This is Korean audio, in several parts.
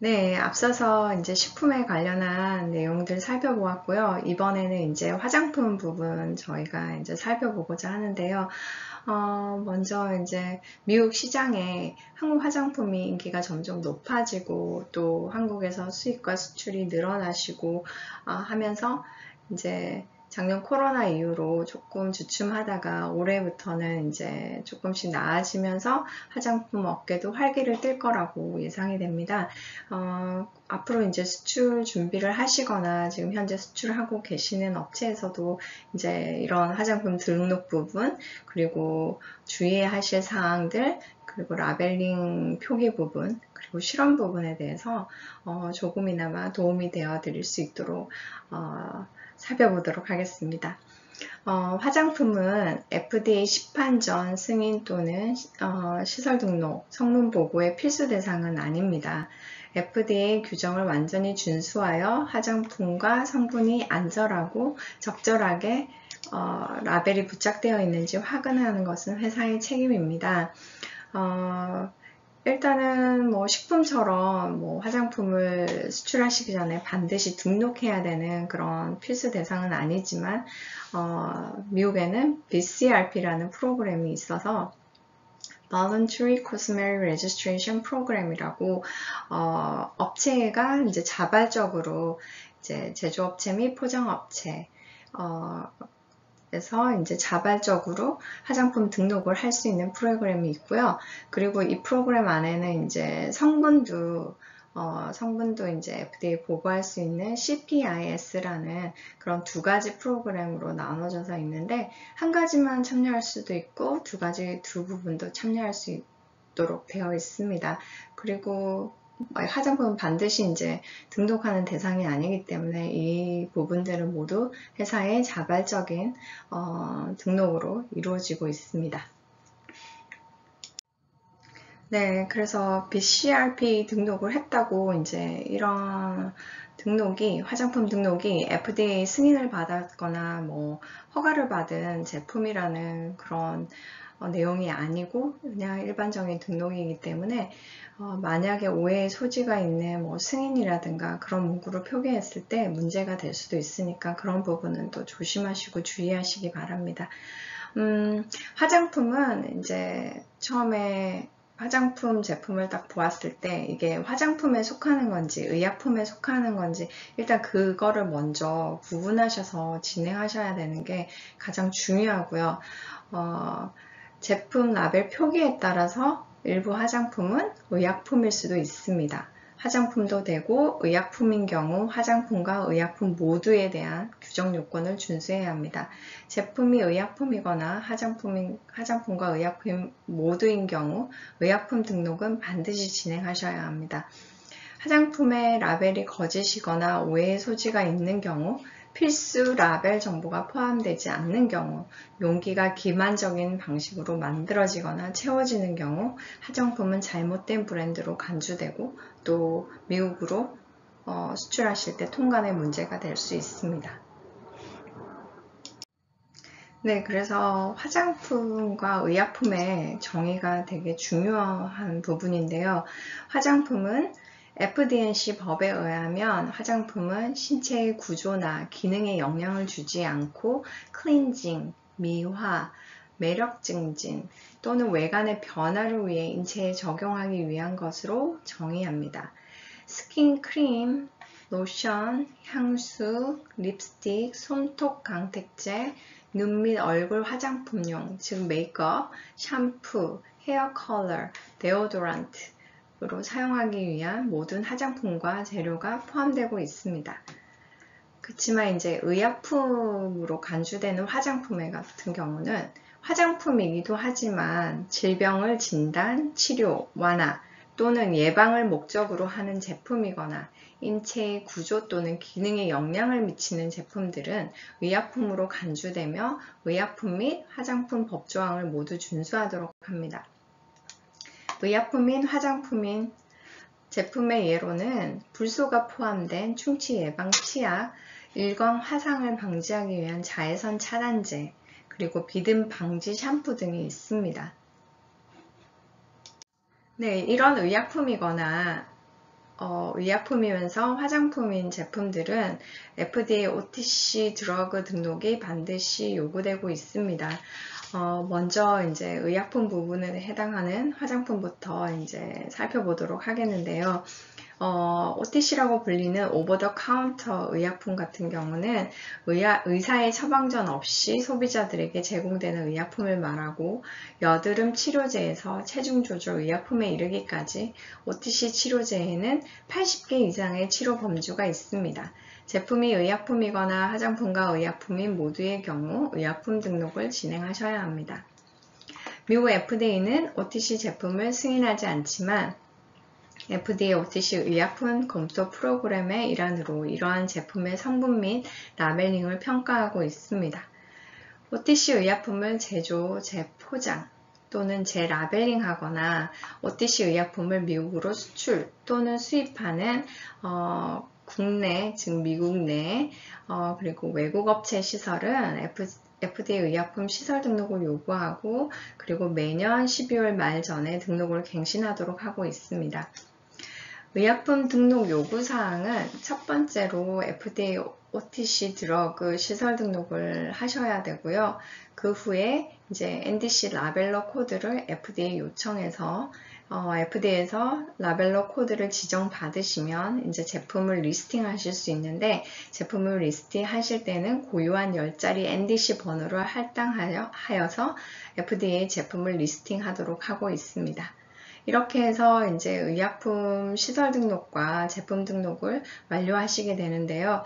네, 앞서서 이제 식품에 관련한 내용들 살펴보았고요. 이번에는 이제 화장품 부분 저희가 이제 살펴보고자 하는데요. 먼저 이제 미국 시장에 한국 화장품이 인기가 점점 높아지고 또 한국에서 수입과 수출이 늘어나시고 하면서 이제 작년 코로나 이후로 조금 주춤하다가 올해부터는 이제 조금씩 나아지면서 화장품 업계도 활기를 띨 거라고 예상이 됩니다. 앞으로 이제 수출 준비를 하시거나 지금 현재 수출하고 계시는 업체에서도 이제 이런 화장품 등록 부분, 그리고 주의해야 하실 사항들, 그리고 라벨링 표기 부분, 그리고 실험 부분에 대해서 조금이나마 도움이 되어 드릴 수 있도록 살펴보도록 하겠습니다. 화장품은 FDA 시판 전 승인 또는 시설 등록, 성분 보고의 필수 대상은 아닙니다. FDA 규정을 완전히 준수하여 화장품과 성분이 안전하고 적절하게 라벨이 부착되어 있는지 확인하는 것은 회사의 책임입니다. 일단은 뭐 식품처럼 뭐 화장품을 수출하시기 전에 반드시 등록해야 되는 그런 필수 대상은 아니지만 미국에는 BCRP라는 프로그램이 있어서 Voluntary Cosmetic Registration Program이라고 업체가 이제 자발적으로 이제 제조업체 및 포장업체 그래서 이제 자발적으로 화장품 등록을 할 수 있는 프로그램이 있고요. 그리고 이 프로그램 안에는 이제 성분도 이제 FDA 보고할 수 있는 CPIS라는 그런 두 가지 프로그램으로 나눠져서 있는데 한 가지만 참여할 수도 있고 두 부분도 참여할 수 있도록 되어 있습니다. 그리고 화장품은 반드시 이제 등록하는 대상이 아니기 때문에 이 부분들은 모두 회사의 자발적인 등록으로 이루어지고 있습니다. 네, 그래서 BCRP 등록을 했다고 이제 이런 화장품 등록이 FDA 승인을 받았거나 뭐 허가를 받은 제품이라는 그런 내용이 아니고 그냥 일반적인 등록이기 때문에 만약에 오해의 소지가 있는 뭐 승인이라든가 그런 문구를 표기했을 때 문제가 될 수도 있으니까 그런 부분은 또 조심하시고 주의하시기 바랍니다. 화장품은 이제 처음에 화장품 제품을 딱 보았을 때 이게 화장품에 속하는 건지 의약품에 속하는 건지 일단 그거를 먼저 구분하셔서 진행하셔야 되는 게 가장 중요하고요. 제품 라벨 표기에 따라서 일부 화장품은 의약품일 수도 있습니다. 화장품도 되고 의약품인 경우 화장품과 의약품 모두에 대한 규정 요건을 준수해야 합니다. 제품이 의약품이거나 화장품과 의약품 모두인 경우 의약품 등록은 반드시 진행하셔야 합니다. 화장품의 라벨이 거짓이거나 오해의 소지가 있는 경우 필수 라벨 정보가 포함되지 않는 경우, 용기가 기만적인 방식으로 만들어지거나 채워지는 경우 화장품은 잘못된 브랜드로 간주되고 또 미국으로 수출하실 때 통관에 문제가 될 수 있습니다. 네, 그래서 화장품과 의약품의 정의가 되게 중요한 부분인데요. 화장품은 FD&C 법에 의하면 화장품은 신체의 구조나 기능에 영향을 주지 않고 클렌징, 미화, 매력 증진 또는 외관의 변화를 위해 인체에 적용하기 위한 것으로 정의합니다. 스킨 크림, 로션, 향수, 립스틱, 손톱 강택제, 눈 및 얼굴 화장품용, 즉 메이크업, 샴푸, 헤어 컬러, 데오도란트로 사용하기 위한 모든 화장품과 재료가 포함되고 있습니다. 그렇지만 이제 의약품으로 간주되는 화장품 같은 경우는 화장품이기도 하지만 질병을 진단, 치료, 완화 또는 예방을 목적으로 하는 제품이거나 인체의 구조 또는 기능에 영향을 미치는 제품들은 의약품으로 간주되며 의약품 및 화장품 법조항을 모두 준수하도록 합니다. 의약품인 화장품인 제품의 예로는 불소가 포함된 충치 예방 치약, 일광 화상을 방지하기 위한 자외선 차단제, 그리고 비듬 방지 샴푸 등이 있습니다. 네, 이런 의약품이거나 의약품이면서 화장품인 제품들은 FDA OTC 드러그 등록이 반드시 요구되고 있습니다. 먼저 이제 의약품 부분에 해당하는 화장품부터 이제 살펴보도록 하겠는데요. OTC라고 불리는 오버 더 카운터 의약품 같은 경우는 의사의 처방전 없이 소비자들에게 제공되는 의약품을 말하고, 여드름 치료제에서 체중 조절 의약품에 이르기까지 OTC 치료제에는 80개 이상의 치료 범주가 있습니다. 제품이 의약품이거나 화장품과 의약품인 모두의 경우 의약품 등록을 진행하셔야 합니다. 미국 FDA는 OTC 제품을 승인하지 않지만 FDA OTC 의약품 검토 프로그램의 일환으로 이러한 제품의 성분 및 라벨링을 평가하고 있습니다. OTC 의약품을 제조, 재포장 또는 재라벨링하거나 OTC 의약품을 미국으로 수출 또는 수입하는 국내, 즉 미국 내 그리고 외국 업체 시설은 FDA 의약품 시설 등록을 요구하고, 그리고 매년 12월 말 전에 등록을 갱신하도록 하고 있습니다. 의약품 등록 요구사항은 첫 번째로 FDA OTC 드러그 시설 등록을 하셔야 되고요. 그 후에 이제 NDC 라벨러 코드를 FDA 요청해서 FDA에서 라벨러 코드를 지정받으시면 이제 제품을 리스팅 하실 수 있는데, 제품을 리스팅 하실 때는 고유한 10자리 NDC 번호를 할당하여서 FDA 제품을 리스팅 하도록 하고 있습니다. 이렇게 해서 이제 의약품 시설 등록과 제품 등록을 완료하시게 되는데요.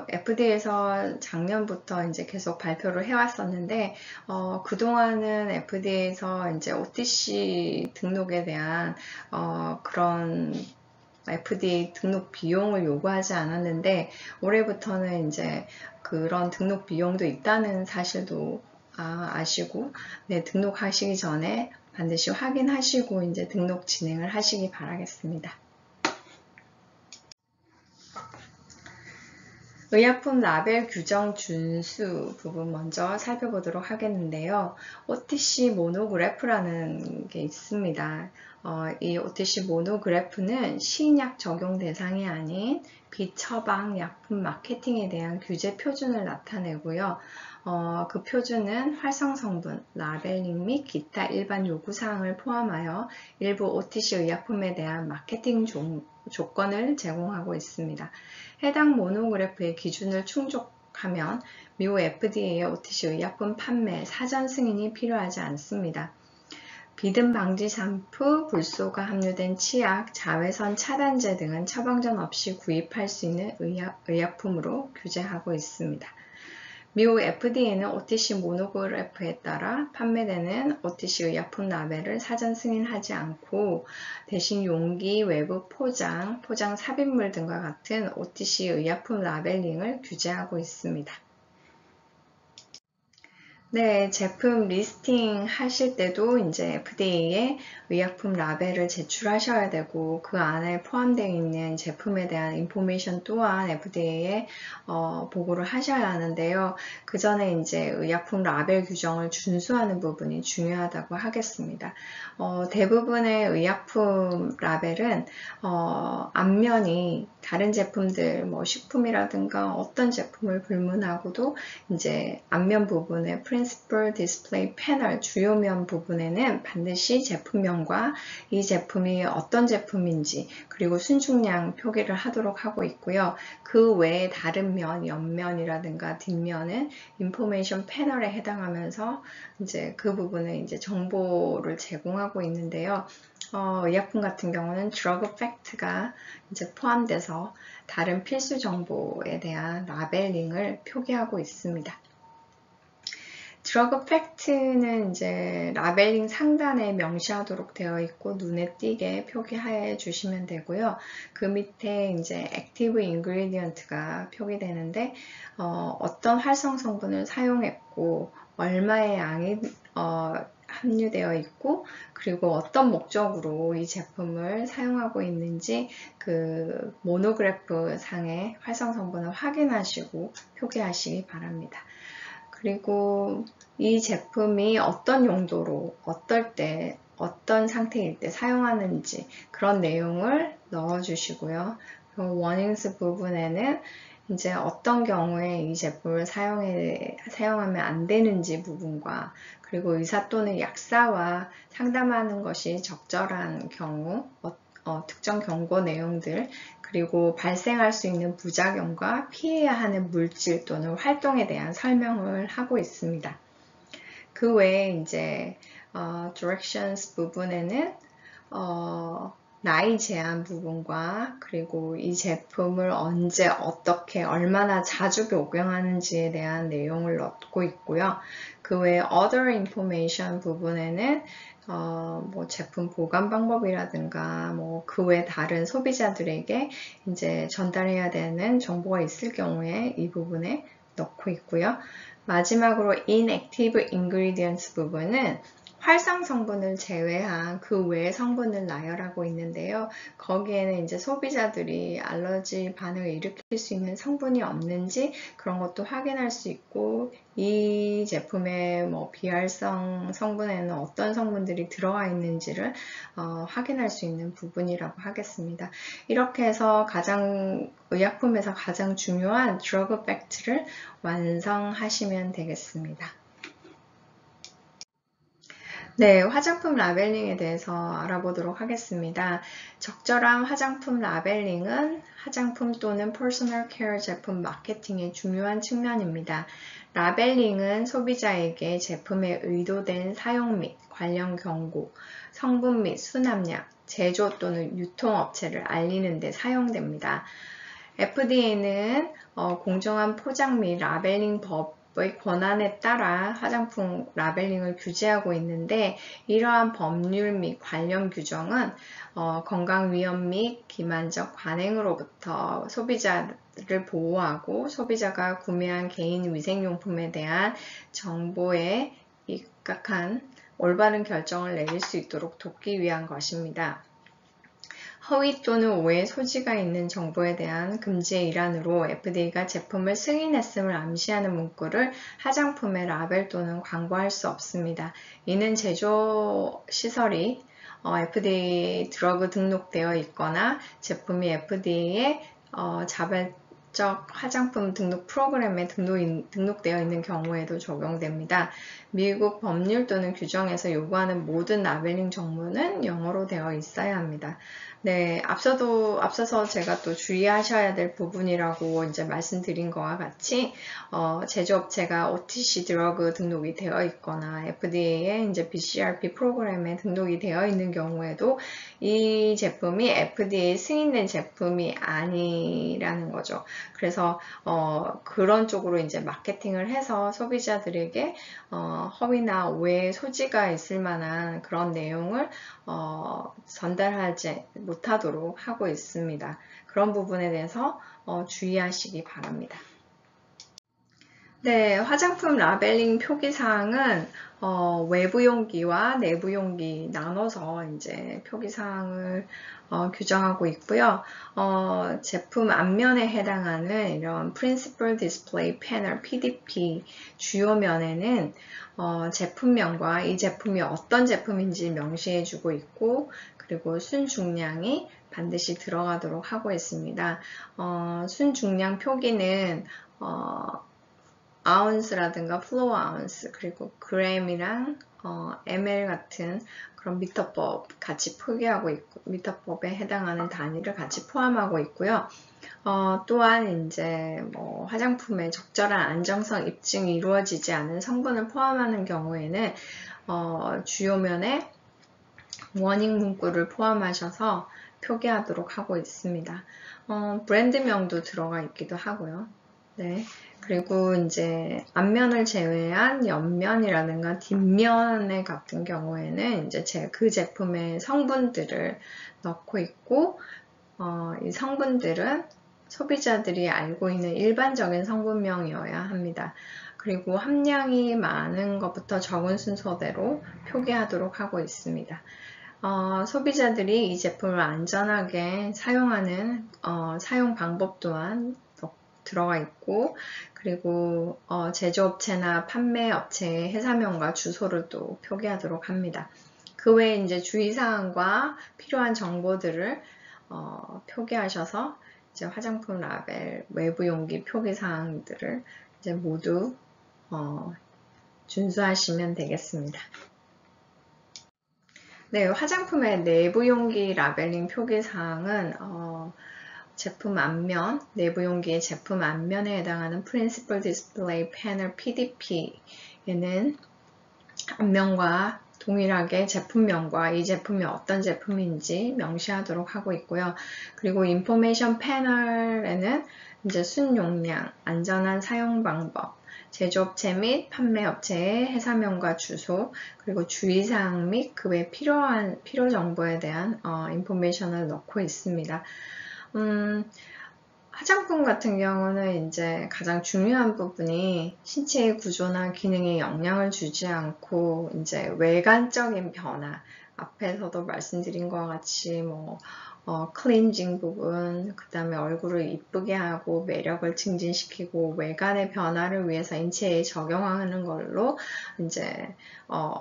FDA에서 작년부터 이제 계속 발표를 해왔었는데, 그동안은 FDA에서 이제 OTC 등록에 대한 그런 FDA 등록 비용을 요구하지 않았는데, 올해부터는 이제 그런 등록 비용도 있다는 사실도 아시고, 네, 등록하시기 전에 반드시 확인하시고 이제 등록 진행을 하시기 바라겠습니다. 의약품 라벨 규정 준수 부분 먼저 살펴보도록 하겠는데요. OTC 모노그래프라는 게 있습니다. 이 OTC 모노그래프는 신약 적용 대상이 아닌 비처방 약품 마케팅에 대한 규제 표준을 나타내고요. 그 표준은 활성 성분, 라벨링 및 기타 일반 요구사항을 포함하여 일부 OTC 의약품에 대한 마케팅 조건을 제공하고 있습니다. 해당 모노그래프의 기준을 충족하면 미국 FDA의 OTC 의약품 판매 사전 승인이 필요하지 않습니다. 비듬 방지 샴푸, 불소가 함유된 치약, 자외선 차단제 등은 처방전 없이 구입할 수 있는 의약품으로 규제하고 있습니다. 미국 FDA는 OTC 모노그래프에 따라 판매되는 OTC 의약품 라벨을 사전 승인하지 않고, 대신 용기, 외부 포장, 포장 삽입물 등과 같은 OTC 의약품 라벨링을 규제하고 있습니다. 네, 제품 리스팅 하실 때도 이제 FDA에 의약품 라벨을 제출하셔야 되고, 그 안에 포함되어 있는 제품에 대한 인포메이션 또한 FDA에 보고를 하셔야 하는데요. 그 전에 이제 의약품 라벨 규정을 준수하는 부분이 중요하다고 하겠습니다. 대부분의 의약품 라벨은 앞면이 다른 제품들, 뭐 식품이라든가 어떤 제품을 불문하고도 이제 앞면 부분에 Principal Display Panel 주요면 부분에는 반드시 제품명과 이 제품이 어떤 제품인지, 그리고 순중량 표기를 하도록 하고 있고요. 그 외에 다른 면, 옆면이라든가 뒷면은 인포메이션 패널에 해당하면서 이제 그 부분에 이제 정보를 제공하고 있는데요. 의약품 같은 경우는 드러그 팩트가 이제 포함돼서 다른 필수 정보에 대한 라벨링을 표기하고 있습니다. 드러그 팩트는 이제 라벨링 상단에 명시하도록 되어 있고, 눈에 띄게 표기해 주시면 되고요. 그 밑에 이제 액티브 인그리디언트가 표기되는데, 어떤 활성 성분을 사용했고, 얼마의 양이 함유되어 있고, 그리고 어떤 목적으로 이 제품을 사용하고 있는지 그 모노그래프 상의 활성 성분을 확인하시고 표기하시기 바랍니다. 그리고 이 제품이 어떤 용도로, 어떨 때, 어떤 상태일 때 사용하는지 그런 내용을 넣어주시고요. 워닝스 부분에는 이제 어떤 경우에 이 제품을 사용하면 안 되는지 부분과 그리고 의사 또는 약사와 상담하는 것이 적절한 경우, 특정 경고 내용들, 그리고 발생할 수 있는 부작용과 피해야 하는 물질 또는 활동에 대한 설명을 하고 있습니다. 그 외에 이제 directions 부분에는 나이 제한 부분과 그리고 이 제품을 언제 어떻게 얼마나 자주 복용하는지에 대한 내용을 넣고 있고요. 그 외에 other information 부분에는 뭐 제품 보관 방법이라든가 뭐 그 외 다른 소비자들에게 이제 전달해야 되는 정보가 있을 경우에 이 부분에 넣고 있고요. 마지막으로 inactive ingredients 부분은 활성 성분을 제외한 그 외의 성분을 나열하고 있는데요. 거기에는 이제 소비자들이 알러지 반응을 일으킬 수 있는 성분이 없는지 그런 것도 확인할 수 있고 이 제품의 뭐 비활성 성분에는 어떤 성분들이 들어가 있는지를 확인할 수 있는 부분이라고 하겠습니다. 이렇게 해서 의약품에서 가장 중요한 드러그 팩트를 완성하시면 되겠습니다. 네, 화장품 라벨링에 대해서 알아보도록 하겠습니다. 적절한 화장품 라벨링은 화장품 또는 퍼스널 케어 제품 마케팅의 중요한 측면입니다. 라벨링은 소비자에게 제품의 의도된 사용 및 관련 경고, 성분 및 수납량, 제조 또는 유통업체를 알리는 데 사용됩니다. FDA는 공정한 포장 및 라벨링 법의 권한에 따라 화장품 라벨링을 규제하고 있는데 이러한 법률 및 관련 규정은 건강 위험 및 기만적 관행으로부터 소비자를 보호하고 소비자가 구매한 개인 위생용품에 대한 정보에 입각한 올바른 결정을 내릴 수 있도록 돕기 위한 것입니다. 허위 또는 오해 소지가 있는 정보에 대한 금지의 일환으로 FDA가 제품을 승인했음을 암시하는 문구를 화장품의 라벨 또는 광고할 수 없습니다. 이는 제조 시설이 FDA 드러그 등록되어 있거나 제품이 FDA의 자발적 화장품 등록 프로그램에 등록되어 있는 경우에도 적용됩니다. 미국 법률 또는 규정에서 요구하는 모든 라벨링 정보는 영어로 되어 있어야 합니다. 네, 앞서서 제가 또 주의하셔야 될 부분이라고 이제 말씀드린 것과 같이, 제조업체가 OTC 드러그 등록이 되어 있거나 FDA의 이제 BCRP 프로그램에 등록이 되어 있는 경우에도 이 제품이 FDA 승인된 제품이 아니라는 거죠. 그래서, 그런 쪽으로 이제 마케팅을 해서 소비자들에게, 허위나 오해의 소지가 있을 만한 그런 내용을 전달하지 못하도록 하고 있습니다. 그런 부분에 대해서 주의하시기 바랍니다. 네, 화장품 라벨링 표기사항은 외부 용기와 내부 용기 나눠서 이제 표기사항을 규정하고 있고요. 제품 앞면에 해당하는 이런 Principal Display Panel (PDP) 주요면에는 제품명과 이 제품이 어떤 제품인지 명시해주고 있고 그리고 순중량이 반드시 들어가도록 하고 있습니다. 순중량 표기는 아운스라든가 플로어 아운스 그리고 그램이랑 ml 같은 그런 미터법 같이 표기하고 있고 미터법에 해당하는 단위를 같이 포함하고 있고요. 또한 이제 뭐 화장품의 적절한 안정성 입증이 이루어지지 않은 성분을 포함하는 경우에는 주요면에 워닝 문구를 포함하셔서 표기하도록 하고 있습니다. 브랜드명도 들어가 있기도 하고요. 네. 그리고 이제 앞면을 제외한 옆면이라든가 뒷면에 같은 경우에는 이제 그 제품의 성분들을 넣고 있고, 이 성분들은 소비자들이 알고 있는 일반적인 성분명이어야 합니다. 그리고 함량이 많은 것부터 적은 순서대로 표기하도록 하고 있습니다. 소비자들이 이 제품을 안전하게 사용하는 사용 방법 또한 들어가 있고 그리고 제조업체나 판매업체의 회사명과 주소를 또 표기하도록 합니다. 그 외에 이제 주의사항과 필요한 정보들을 표기하셔서 이제 화장품 라벨 외부 용기 표기 사항들을 이제 모두 준수하시면 되겠습니다. 네, 화장품의 내부 용기 라벨링 표기 사항은 제품 앞면, 내부 용기의 제품 앞면에 해당하는 Principal Display Panel PDP에는 앞면과 동일하게 제품명과 이 제품이 어떤 제품인지 명시하도록 하고 있고요. 그리고 인포메이션 패널에는 이제 순용량, 안전한 사용 방법, 제조업체 및 판매업체의 회사명과 주소, 그리고 주의사항 및 그 외 필요한 필요 정보에 대한 인포메이션을 넣고 있습니다. 화장품 같은 경우는 이제 가장 중요한 부분이 신체의 구조나 기능에 영향을 주지 않고 이제 외관적인 변화, 앞에서도 말씀드린 것과 같이 클렌징 부분, 그 다음에 얼굴을 이쁘게 하고 매력을 증진시키고 외관의 변화를 위해서 인체에 적용하는 걸로 이제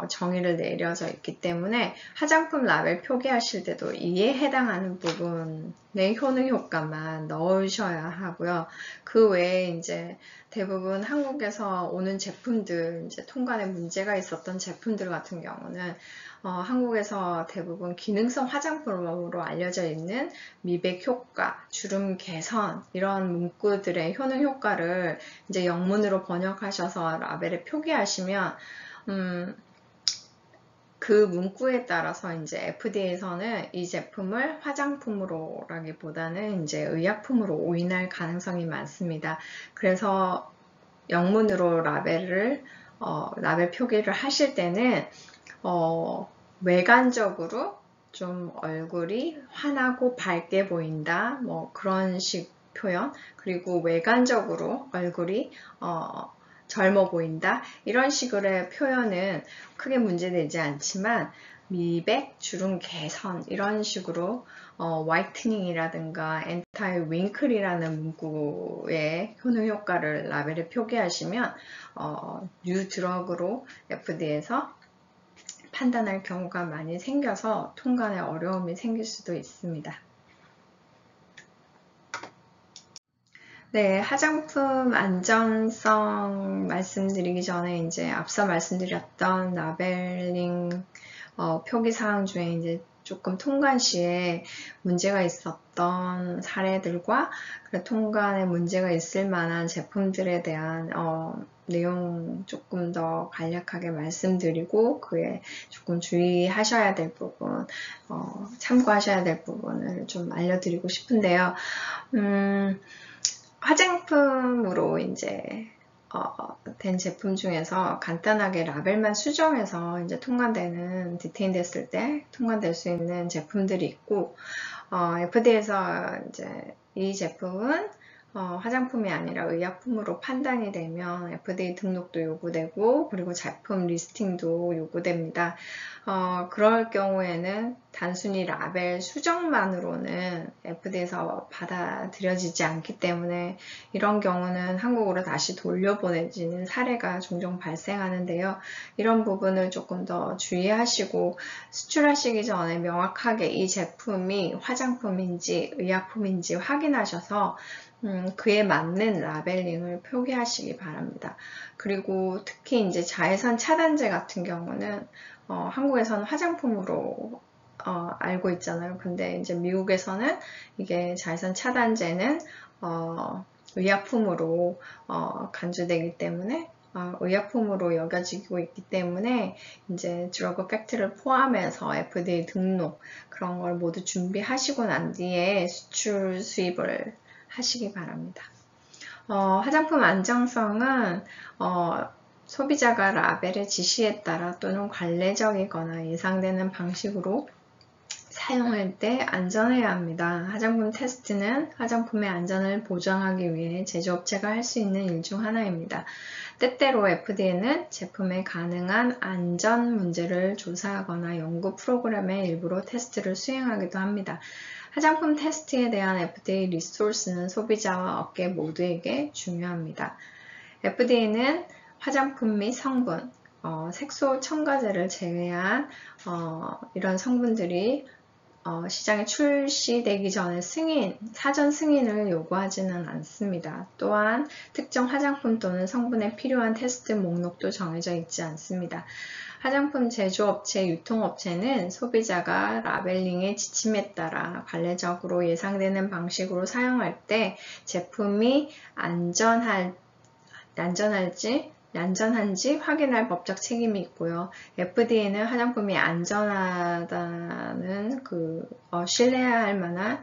정의를 내려져 있기 때문에 화장품 라벨 표기하실 때도 이에 해당하는 부분의 효능 효과만 넣으셔야 하고요. 그 외에 이제 대부분 한국에서 오는 제품들, 이제 통관에 문제가 있었던 제품들 같은 경우는 한국에서 대부분 기능성 화장품으로 알려져 있는 미백 효과, 주름 개선 이런 문구들의 효능 효과를 이제 영문으로 번역하셔서 라벨에 표기하시면 그 문구에 따라서 이제 FDA에서는 이 제품을 화장품으로라기보다는 이제 의약품으로 오인할 가능성이 많습니다. 그래서 영문으로 라벨 표기를 하실 때는 외관적으로 좀 얼굴이 환하고 밝게 보인다, 그런 식 표현, 그리고 외관적으로 얼굴이 젊어 보인다, 이런 식으로의 표현은 크게 문제되지 않지만 미백, 주름 개선 이런 식으로 화이트닝이라든가 엔타이 윙클이라는 문구의 효능 효과를 라벨에 표기하시면 뉴 드럭으로 FDA에서 판단할 경우가 많이 생겨서 통관에 어려움이 생길 수도 있습니다. 네, 화장품 안전성 말씀드리기 전에 이제 앞서 말씀드렸던 라벨링 표기 사항 중에 이제 조금 통관 시에 문제가 있었던 사례들과 통관에 문제가 있을 만한 제품들에 대한 내용 조금 더 간략하게 말씀드리고 그에 조금 주의하셔야 될 부분, 참고하셔야 될 부분을 좀 알려드리고 싶은데요. 화장품으로 이제 된 제품 중에서 간단하게 라벨만 수정해서 이제 통관되는 디테인 됐을 때 통관될 수 있는 제품들이 있고 FDA에서 이제 이 제품은 화장품이 아니라 의약품으로 판단이 되면 FDA 등록도 요구되고 그리고 제품 리스팅도 요구됩니다. 그럴 경우에는 단순히 라벨 수정만으로는 FDA에서 받아들여지지 않기 때문에 이런 경우는 한국으로 다시 돌려보내지는 사례가 종종 발생하는데요. 이런 부분을 조금 더 주의하시고 수출하시기 전에 명확하게 이 제품이 화장품인지 의약품인지 확인하셔서 그에 맞는 라벨링을 표기하시기 바랍니다. 그리고 특히 이제 자외선 차단제 같은 경우는 한국에서는 화장품으로 알고 있잖아요. 근데 이제 미국에서는 이게 자외선 차단제는 의약품으로 간주되기 때문에 의약품으로 여겨지고 있기 때문에 이제 드러그 팩트를 포함해서 FDA 등록 그런 걸 모두 준비하시고 난 뒤에 수출 수입을 하시기 바랍니다. 화장품 안정성은 소비자가 라벨의 지시에 따라 또는 관례적이거나 예상되는 방식으로 사용할 때 안전해야 합니다. 화장품 테스트는 화장품의 안전을 보장하기 위해 제조업체가 할 수 있는 일 중 하나입니다. 때때로 FDA는 제품의 가능한 안전 문제를 조사하거나 연구 프로그램의 일부로 테스트를 수행하기도 합니다. 화장품 테스트에 대한 FDA 리소스는 소비자와 업계 모두에게 중요합니다. FDA는 화장품 및 성분, 색소 첨가제를 제외한 이런 성분들이 시장에 출시되기 전에 사전 승인을 요구하지는 않습니다. 또한 특정 화장품 또는 성분에 필요한 테스트 목록도 정해져 있지 않습니다. 화장품 제조업체, 유통업체는 소비자가 라벨링의 지침에 따라 관례적으로 예상되는 방식으로 사용할 때 제품이 안전한지 확인할 법적 책임이 있고요. FDA는 화장품이 안전하다는 신뢰할 만한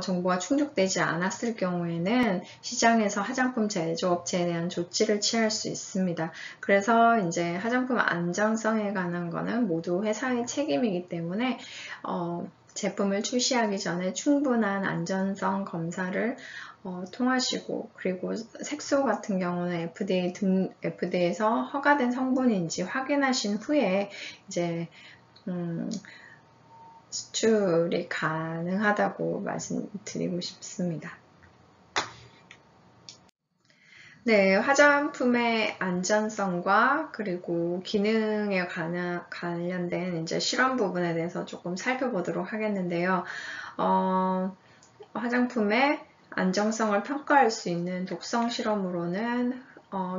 정보가 충족되지 않았을 경우에는 시장에서 화장품 제조업체에 대한 조치를 취할 수 있습니다. 그래서 이제 화장품 안전성에 관한 거는 모두 회사의 책임이기 때문에 제품을 출시하기 전에 충분한 안전성 검사를 통하시고, 그리고 색소 같은 경우는 FDA에서 허가된 성분인지 확인하신 후에 이제 수출이 가능하다고 말씀드리고 싶습니다. 네, 화장품의 안전성과 그리고 기능에 관련된 이제 실험 부분에 대해서 조금 살펴보도록 하겠는데요. 화장품의 안정성을 평가할 수 있는 독성 실험으로는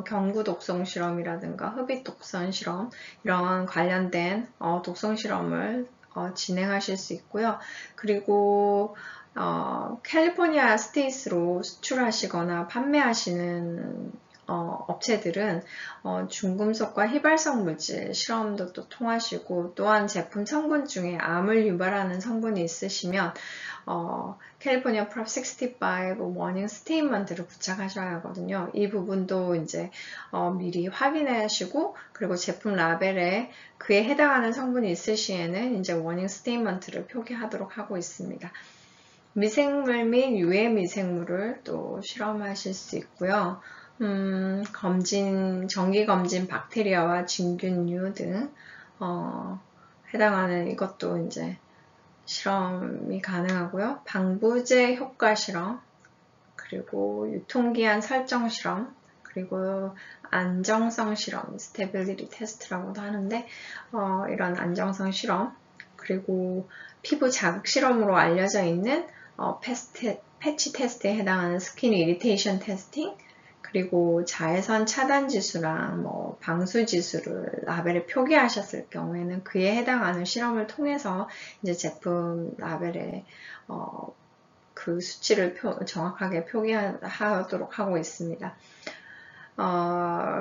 경구 독성 실험이라든가 흡입 독성 실험, 이런 관련된 독성 실험을 진행하실 수 있고요. 그리고 캘리포니아 스테이트로 수출하시거나 판매하시는 업체들은 중금속과 휘발성 물질 실험도 또 통하시고, 또한 제품 성분 중에 암을 유발하는 성분이 있으시면 캘리포니아 프롭 65 워닝 스테이트먼트를 부착하셔야 하거든요. 이 부분도 이제 미리 확인하시고, 그리고 제품 라벨에 그에 해당하는 성분이 있을 시에는 이제 워닝 스테이트먼트를 표기하도록 하고 있습니다. 미생물 및 유해 미생물을 또 실험하실 수 있고요. 정기검진 박테리아와 진균류 등 해당하는 이것도 이제 실험이 가능하고요. 방부제 효과 실험, 그리고 유통기한 설정 실험, 그리고 안정성 실험, 스테빌리티 테스트라고도 하는데 이런 안정성 실험, 그리고 피부 자극 실험으로 알려져 있는 패치 테스트에 해당하는 스킨 이리테이션 테스팅, 그리고 자외선 차단 지수랑 방수 지수를 라벨에 표기하셨을 경우에는 그에 해당하는 실험을 통해서 이제 제품 라벨에 그 수치를 정확하게 표기하도록 하고 있습니다.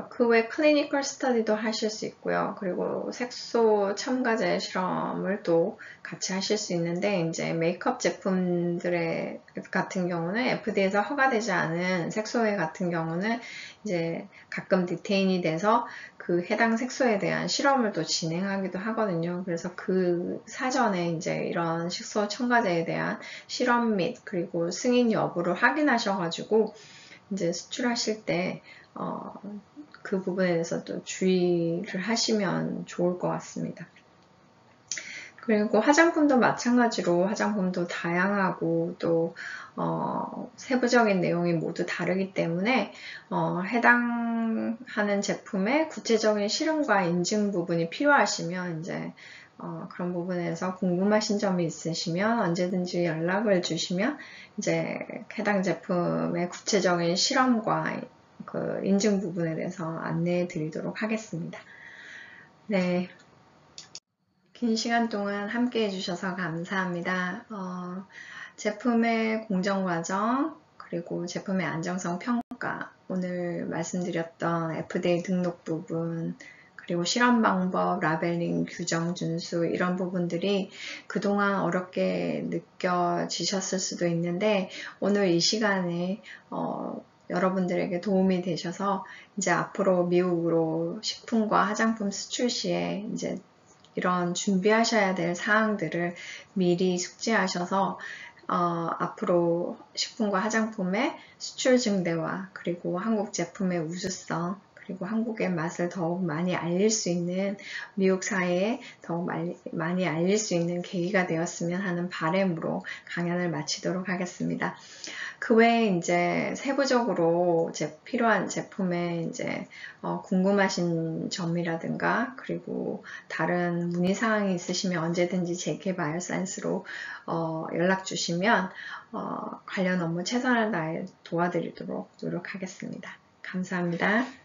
그 외 클리니컬 스터디도 하실 수 있고요. 그리고 색소 첨가제 실험을 또 같이 하실 수 있는데, 이제 메이크업 제품들의 같은 경우는 FDA에서 허가되지 않은 색소에 같은 경우는 이제 가끔 디테인이 돼서 그 해당 색소에 대한 실험을 또 진행하기도 하거든요. 그래서 그 사전에 이제 이런 색소 첨가제에 대한 실험 및 그리고 승인 여부를 확인하셔가지고 이제 수출하실 때 그 부분에 대해서 또 주의를 하시면 좋을 것 같습니다. 그리고 화장품도 마찬가지로 화장품도 다양하고 또 세부적인 내용이 모두 다르기 때문에 해당하는 제품의 구체적인 실험과 인증 부분이 필요하시면 이제 그런 부분에서 궁금하신 점이 있으시면 언제든지 연락을 주시면 이제 해당 제품의 구체적인 실험과 그 인증 부분에 대해서 안내해 드리도록 하겠습니다. 네. 긴 시간 동안 함께 해주셔서 감사합니다. 제품의 공정 과정, 그리고 제품의 안정성 평가, 오늘 말씀드렸던 FDA 등록 부분, 그리고 실험 방법, 라벨링, 규정 준수, 이런 부분들이 그동안 어렵게 느껴지셨을 수도 있는데, 오늘 이 시간에 여러분들에게 도움이 되셔서 이제 앞으로 미국으로 식품과 화장품 수출 시에 이제 이런 준비하셔야 될 사항들을 미리 숙지하셔서 앞으로 식품과 화장품의 수출 증대와 그리고 한국 제품의 우수성, 그리고 한국의 맛을 더욱 많이 알릴 수 있는, 미국 사회에 더욱 많이 알릴 수 있는 계기가 되었으면 하는 바람으로 강연을 마치도록 하겠습니다. 그 외에 이제 세부적으로 필요한 제품에 이제 궁금하신 점이라든가 그리고 다른 문의사항이 있으시면 언제든지 JK 바이오사이언스로 연락 주시면 관련 업무 최선을 다해 도와드리도록 노력하겠습니다. 감사합니다.